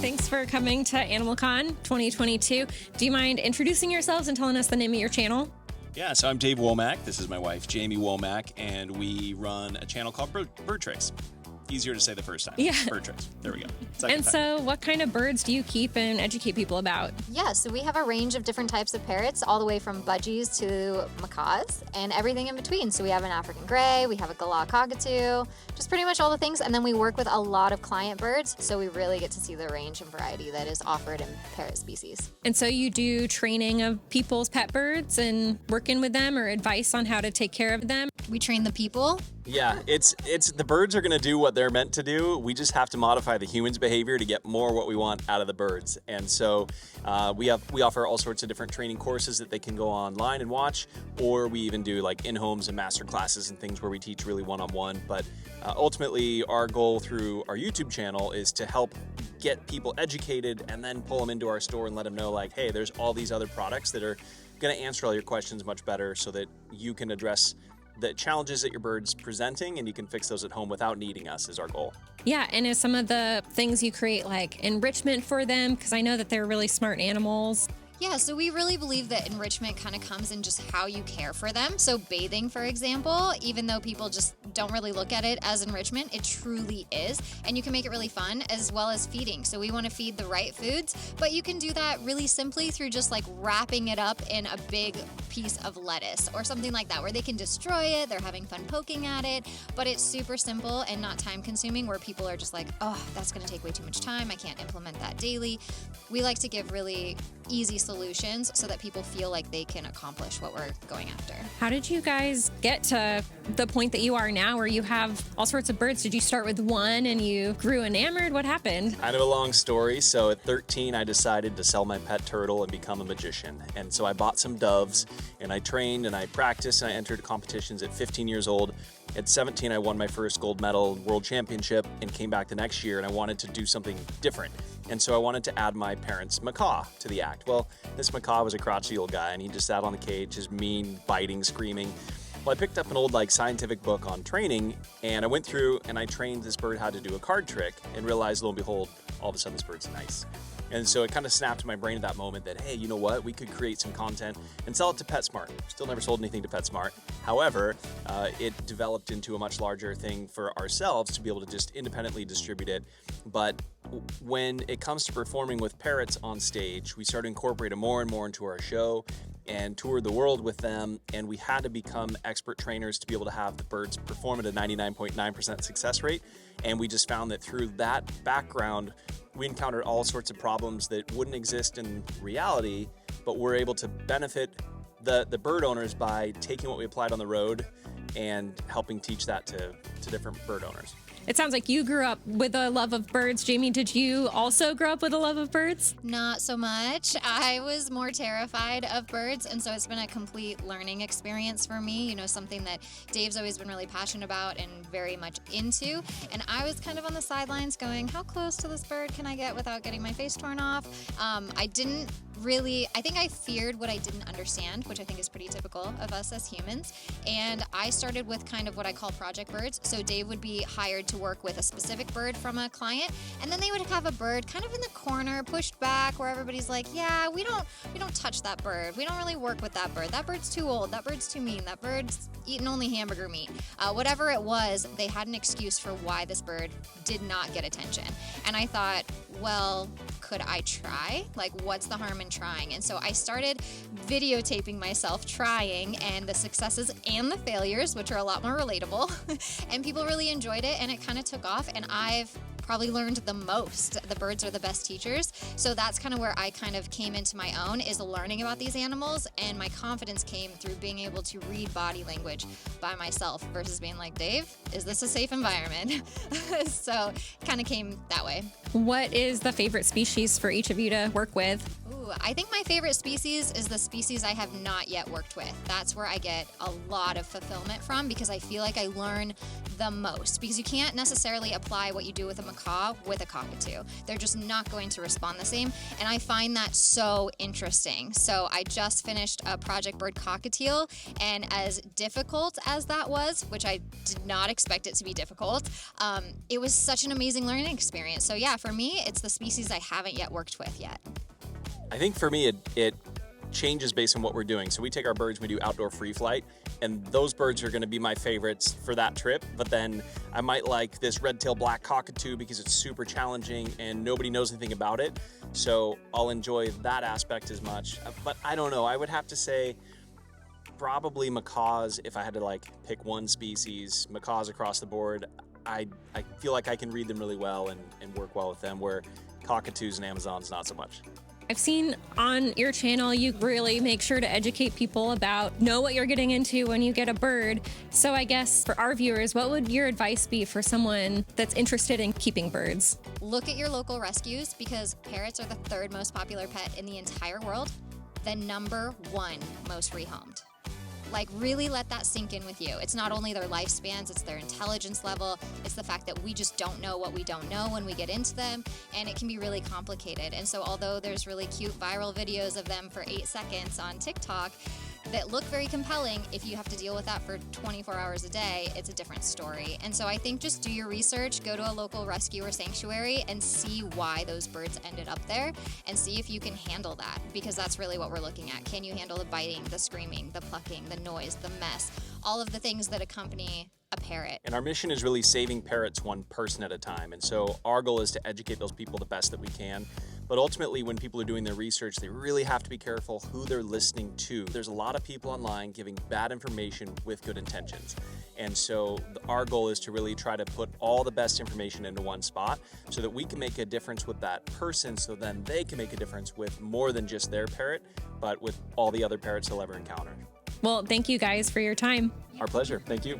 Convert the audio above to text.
Thanks for coming to AnimalCon 2022. Do you mind introducing yourselves and telling us the name of your channel? Yeah, so I'm Dave Womach. This is my wife, Jamie Womach, and we run a channel called BirdTricks. Easier to say the first time. Yeah. BirdTricks. There we go. So what kind of birds do you keep and educate people about? Yeah, so we have a range of different types of parrots, all the way from budgies to macaws and everything in between. So we have an African gray, we have a galah cockatoo, just pretty much all the things. And then we work with a lot of client birds, so we really get to see the range and variety that is offered in parrot species. And so you do training of people's pet birds and working with them, or advice on how to take care of them? We train the people. Yeah, it's the birds are going to do what they're meant to do. We just have to modify the humans' behavior to get more what we want out of the birds. And so we offer all sorts of different training courses that they can go online and watch, or we even do like in-homes and master classes and things where we teach really one-on-one. But ultimately, our goal through our YouTube channel is to help get people educated and then pull them into our store and let them know, like, hey, there's all these other products that are going to answer all your questions much better so that you can address the challenges that your bird's presenting and you can fix those at home without needing us is our goal. Yeah, and is some of the things you create like enrichment for them? Because I know that they're really smart animals. Yeah, so we really believe that enrichment kind of comes in just how you care for them. So bathing, for example, even though people just don't really look at it as enrichment, it truly is. And you can make it really fun, as well as feeding. So we want to feed the right foods, but you can do that really simply through just like wrapping it up in a big piece of lettuce or something like that, where they can destroy it, they're having fun poking at it, but it's super simple and not time consuming, where people are just like, oh, that's going to take way too much time, I can't implement that daily. We like to give really easy solutions so that people feel like they can accomplish what we're going after. How did you guys get to the point that you are now, where you have all sorts of birds? Did you start with one and you grew enamored? What happened? Kind of a long story. So at 13, I decided to sell my pet turtle and become a magician. And so I bought some doves and I trained and I practiced and I entered competitions at 15 years old. At 17, I won my first gold medal world championship and came back the next year, and I wanted to do something different. And so I wanted to add my parents' macaw to the act. Well, this macaw was a crotchety old guy, and he just sat on the cage, just mean, biting, screaming. Well, I picked up an old scientific book on training, and I went through and I trained this bird how to do a card trick and realized, lo and behold, all of a sudden this bird's nice. And so it kind of snapped in my brain at that moment that, hey, you know what? We could create some content and sell it to PetSmart. Still never sold anything to PetSmart. However, it developed into a much larger thing for ourselves to be able to just independently distribute it. But when it comes to performing with parrots on stage, we started incorporating more and more into our show and toured the world with them, and we had to become expert trainers to be able to have the birds perform at a 99.9% success rate. And we just found that through that background, we encountered all sorts of problems that wouldn't exist in reality, but we're able to benefit the bird owners by taking what we applied on the road and helping teach that to different bird owners. It sounds like you grew up with a love of birds. Jamie, did you also grow up with a love of birds? Not so much. I was more terrified of birds, and so it's been a complete learning experience for me, something that Dave's always been really passionate about and very much into. And I was kind of on the sidelines going, how close to this bird can I get without getting my face torn off? I think I feared what I didn't understand, which I think is pretty typical of us as humans. And I started with kind of what I call project birds. So Dave would be hired to work with a specific bird from a client, and then they would have a bird kind of in the corner, pushed back, where everybody's like, yeah, we don't touch that bird. We don't really work with that bird. That bird's too old. That bird's too mean. That bird's eating only hamburger meat. Whatever it was, they had an excuse for why this bird did not get attention. And I thought, well, could I try? Like, what's the harm in trying? And so I started videotaping myself trying, and the successes and the failures, which are a lot more relatable. And people really enjoyed it, and it kind of took off, and I've probably learned the most. The birds are the best teachers. So that's kind of where I kind of came into my own, is learning about these animals, and my confidence came through being able to read body language by myself versus being like, Dave, is this a safe environment? So it kind of came that way. What is the favorite species for each of you to work with? I think my favorite species is the species I have not yet worked with. That's where I get a lot of fulfillment from, because I feel like I learn the most, because you can't necessarily apply what you do with a macaw with a cockatoo. They're just not going to respond the same, and I find that so interesting. So I just finished a project bird cockatiel, and as difficult as that was, which I did not expect it to be difficult, it was such an amazing learning experience. So yeah, for me, it's the species I haven't yet worked with yet. I think for me, it changes based on what we're doing. So we take our birds, we do outdoor free flight, and those birds are going to be my favorites for that trip. But then I might like this red-tailed black cockatoo because it's super challenging and nobody knows anything about it. So I'll enjoy that aspect as much. But I don't know, I would have to say probably macaws. If I had to like pick one species, macaws across the board, I feel like I can read them really well and work well with them, where cockatoos and Amazons not so much. I've seen on your channel, you really make sure to educate people about know what you're getting into when you get a bird. So I guess for our viewers, what would your advice be for someone that's interested in keeping birds? Look at your local rescues, because parrots are the third most popular pet in the entire world, the number one most rehomed. Like, really let that sink in with you. It's not only their lifespans, it's their intelligence level. It's the fact that we just don't know what we don't know when we get into them, and it can be really complicated. And so although there's really cute viral videos of them for 8 seconds on TikTok that look very compelling, if you have to deal with that for 24 hours a day, it's a different story. And so I think just do your research, go to a local rescue or sanctuary and see why those birds ended up there, and see if you can handle that, because that's really what we're looking at. Can you handle the biting, the screaming, the plucking, the noise, the mess, all of the things that accompany a parrot? And our mission is really saving parrots one person at a time. And so our goal is to educate those people the best that we can. But ultimately, when people are doing their research, they really have to be careful who they're listening to. There's a lot of people online giving bad information with good intentions. And so our goal is to really try to put all the best information into one spot so that we can make a difference with that person, so then they can make a difference with more than just their parrot, but with all the other parrots they'll ever encounter. Well, thank you guys for your time. Our pleasure. Thank you.